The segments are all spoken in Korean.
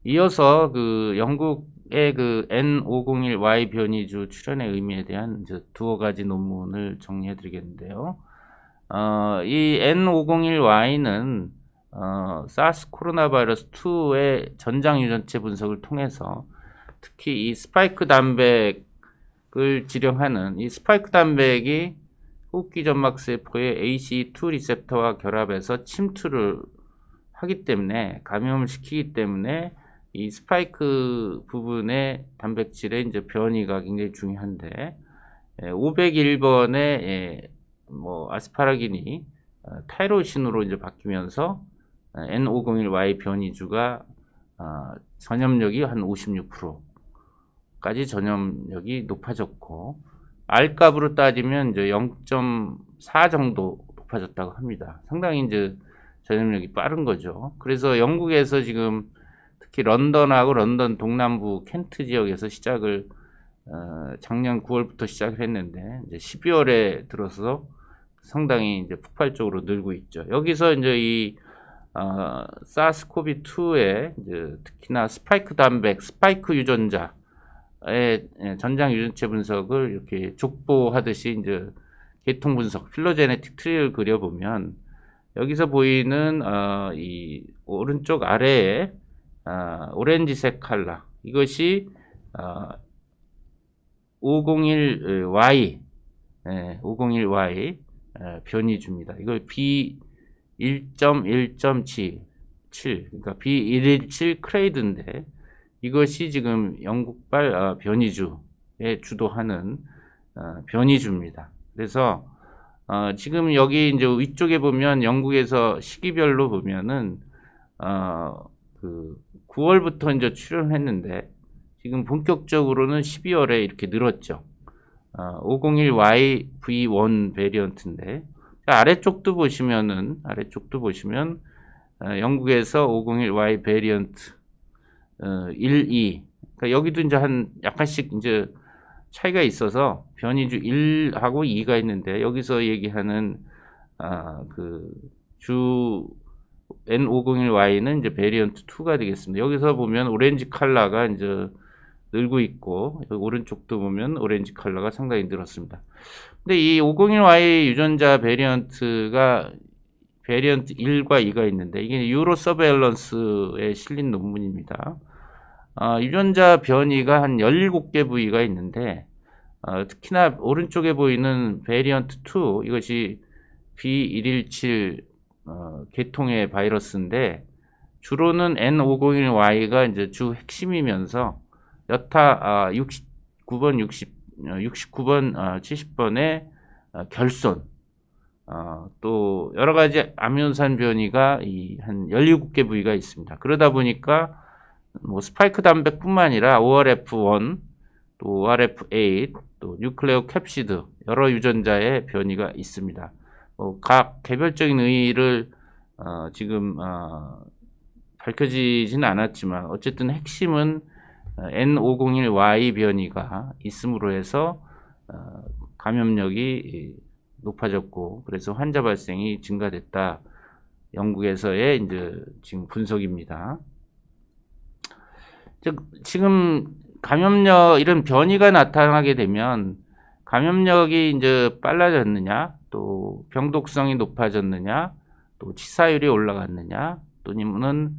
이어서 그 영국의 그 N501Y 변이주 출현의 의미에 대한 이제 두어 가지 논문을 정리해 드리겠는데요. 이 N501Y는 사스 코로나 바이러스 2의 전장 유전체 분석을 통해서 특히 이 스파이크 단백을 지령하는 이 스파이크 단백이 호흡기 점막 세포의 ACE2 리셉터와 결합해서 침투를 하기 때문에 감염을 시키기 때문에 이 스파이크 부분의 단백질의 이제 변이가 굉장히 중요한데 501번의 뭐 아스파라긴이 타이로신으로 이제 바뀌면서 N501Y 변이주가 전염력이 한 56%까지 전염력이 높아졌고 R 값으로 따지면 이제 0.4 정도 높아졌다고 합니다. 상당히 이제 전염력이 빠른 거죠. 그래서 영국에서 지금 특히 런던하고 런던 동남부 켄트 지역에서 시작을 작년 9월부터 시작을 했는데 이제 12월에 들어서 상당히 이제 폭발적으로 늘고 있죠. 여기서 이제 이 사스코비2의 이제 특히나 스파이크 단백, 스파이크 유전자의 전장 유전체 분석을 이렇게 족보하듯이 이제 계통 분석, 필로제네틱 트리를 그려보면 여기서 보이는 이 오른쪽 아래에 오렌지색 컬러 이것이 501Y 501Y 변이주입니다. 이걸 B1.1.7 그러니까 B117 크레이드인데 이것이 지금 영국발 변이주에 주도하는 변이주입니다. 그래서 지금 여기 이제 위쪽에 보면 영국에서 시기별로 보면은 그 9월부터 이제 출현했는데 지금 본격적으로는 12월에 이렇게 늘었죠. 501Y V1 베리언트인데 아래쪽도 보시면 영국에서 501Y 베리언트 1, 2 그러니까 여기도 이제 한 약간씩 이제 차이가 있어서 변이주 1하고 2가 있는데 여기서 얘기하는 그 주 N501Y는 이제 베리언트 2가 되겠습니다. 여기서 보면 오렌지 컬러가 이제 늘고 있고 오른쪽도 보면 오렌지 컬러가 상당히 늘었습니다. 근데 이 501Y 유전자 베리언트가 베리언트 1과 2가 있는데 이게 유로 서베일런스에 실린 논문입니다. 유전자 변이가 한 17개 부위가 있는데 특히나 오른쪽에 보이는 베리언트 2 이것이 B117 계통의 바이러스인데 주로는 N501Y가 이제 주 핵심이면서 여타 69번, 69번, 70번의 결손 또 여러 가지 아미노산 변이가 한 17개 부위가 있습니다. 그러다 보니까 뭐 스파이크 단백뿐만 아니라 ORF1, 또 ORF8, 또 뉴클레오 캡시드 여러 유전자의 변이가 있습니다. 각 개별적인 의의를 지금 밝혀지지는 않았지만 어쨌든 핵심은 N501Y 변이가 있음으로 해서 감염력이 높아졌고 그래서 환자 발생이 증가됐다. 영국에서의 이제 지금 분석입니다. 즉 지금 감염력 이런 변이가 나타나게 되면 감염력이 이제 빨라졌느냐, 또 병독성이 높아졌느냐, 또 치사율이 올라갔느냐, 또는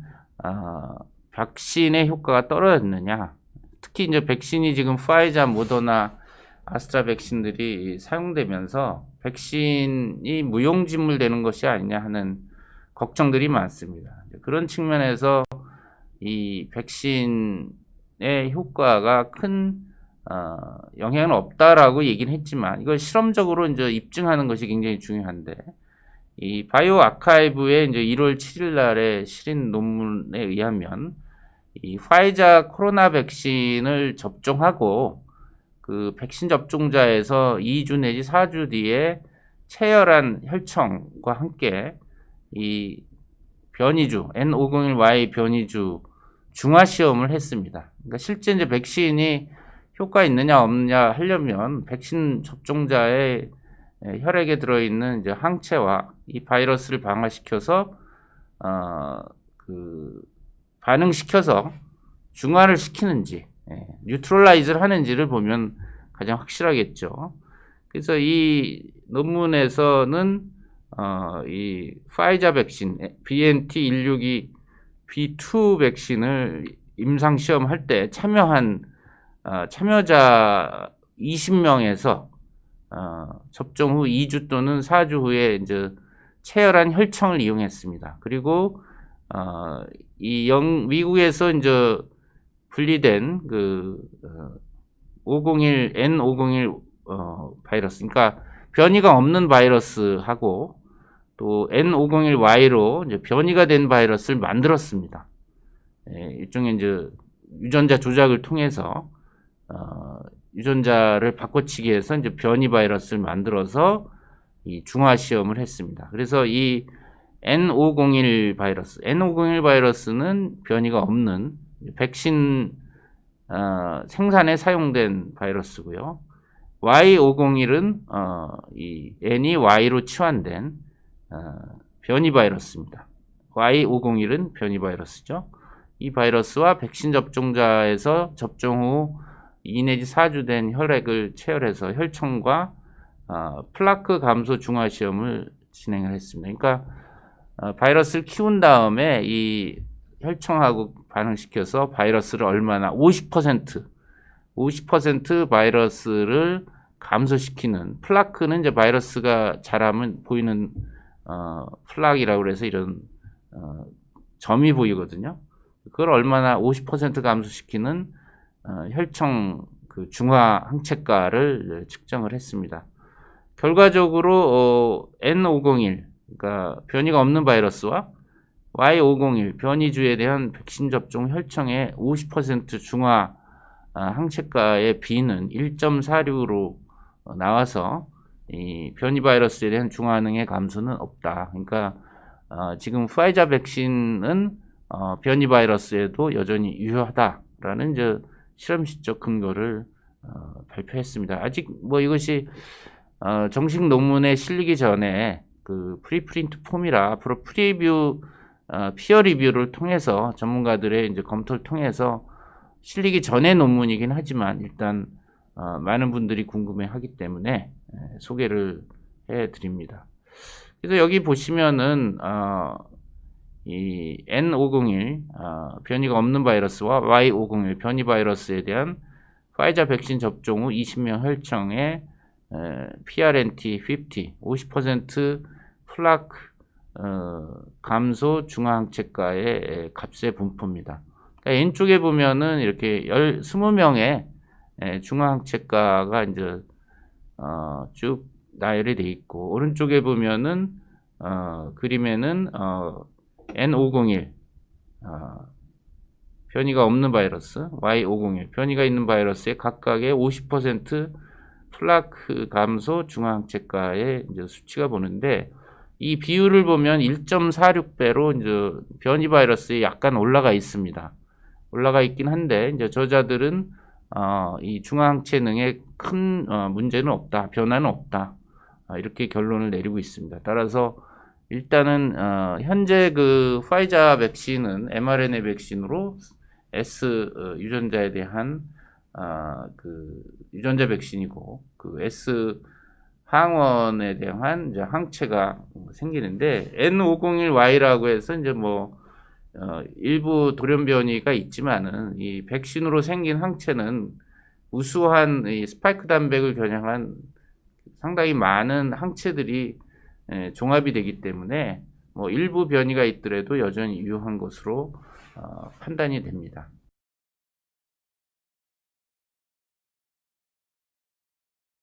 백신의 효과가 떨어졌느냐. 특히 이제 백신이 지금 파이자, 모더나, 아스트라 백신들이 사용되면서 백신이 무용지물 되는 것이 아니냐 하는 걱정들이 많습니다. 그런 측면에서 이 백신의 효과가 큰 영향은 없다라고 얘기는 했지만 이걸 실험적으로 이제 입증하는 것이 굉장히 중요한데 이 바이오 아카이브에 이제 1월 7일 날에 실린 논문에 의하면 이 화이자 코로나 백신을 접종하고 그 백신 접종자에서 2주 내지 4주 뒤에 체열한 혈청과 함께 이 변이주 N501Y 변이주 중화 시험을 했습니다. 그러니까 실제 이제 백신이 효과 있느냐 없느냐 하려면 백신 접종자의 혈액에 들어있는 이제 항체와 이 바이러스를 방화시켜서 반응시켜서 중화를 시키는지, 뉴트럴라이즈를 하는지를 보면 가장 확실하겠죠. 그래서 이 논문에서는 이 파이자 백신 BNT162 B2 백신을 임상 시험할 때 참여한 참여자 20명에서 접종 후 2주 또는 4주 후에 이제 체열한 혈청을 이용했습니다. 그리고 미국에서 이제 분리된 그 501 N501 바이러스, 그러니까 변이가 없는 바이러스하고 또 N501Y로 이제 변이가 된 바이러스를 만들었습니다. 일종의 이제 유전자 조작을 통해서 유전자를 바꿔치기 해서 이제 변이 바이러스를 만들어서 이 중화 시험을 했습니다. 그래서 이 N501 바이러스는 변이가 없는 백신 생산에 사용된 바이러스고요. Y501은 이 N이 Y로 치환된 변이 바이러스입니다. Y501은 변이 바이러스죠. 이 바이러스와 백신 접종자에서 접종 후 2 내지 4주 된 혈액을 체열해서 혈청과 플라크 감소 중화 시험을 진행을 했습니다. 그러니까 바이러스를 키운 다음에 이 혈청하고 반응시켜서 바이러스를 얼마나 50% 바이러스를 감소시키는, 플라크는 이제 바이러스가 자라면 보이는 플락이라고 그래서 이런 점이 보이거든요. 그걸 얼마나 50% 감소시키는 혈청 그 중화 항체가를 측정을 했습니다. 결과적으로 N501, 그러니까 변이가 없는 바이러스와 Y501 변이주에 대한 백신 접종 혈청의 50% 중화 항체가의 비는 1.46로 나와서 이 변이 바이러스에 대한 중화능의 감소는 없다. 그러니까 지금 파이자 백신은 변이 바이러스에도 여전히 유효하다라는 이제 실험실적 근거를 발표했습니다. 아직 뭐 이것이 정식 논문에 실리기 전에 그 프리프린트 폼이라 앞으로 프리뷰 피어 리뷰를 통해서 전문가들의 이제 검토를 통해서 실리기 전의 논문이긴 하지만 일단 많은 분들이 궁금해하기 때문에 소개를 해드립니다. 그래서 여기 보시면은 이 N501 변이가 없는 바이러스와 Y501 변이 바이러스에 대한 파이자 백신 접종 후 20명 혈청의 PRNT50 50% 플라크 감소 중화항체가의 값의 분포입니다. 그러니까 왼쪽에 보면은 이렇게 20명의 중화항체가가 이제 쭉 나열이 돼 있고, 오른쪽에 보면은 그림에는 N501 변이가 없는 바이러스, Y501 변이가 있는 바이러스의 각각의 50% 플라크 감소 중화항체가의 이제 수치가 보는데, 이 비율을 보면 1.46배로 이제 변이 바이러스에 약간 올라가 있습니다. 올라가 있긴 한데 이제 저자들은 이 중화항체능에 큰 문제는 없다, 변화는 없다, 이렇게 결론을 내리고 있습니다. 따라서 일단은 현재 그 파이자 백신은 mRNA 백신으로 S 유전자에 대한 그 유전자 백신이고, 그 S 항원에 대한 이제 항체가 생기는데, N501Y라고 해서 이제 뭐 일부 돌연 변이가 있지만은 이 백신으로 생긴 항체는 우수한 이 스파이크 단백을 겨냥한 상당히 많은 항체들이 종합이 되기 때문에 뭐 일부 변이가 있더라도 여전히 유효한 것으로 판단이 됩니다.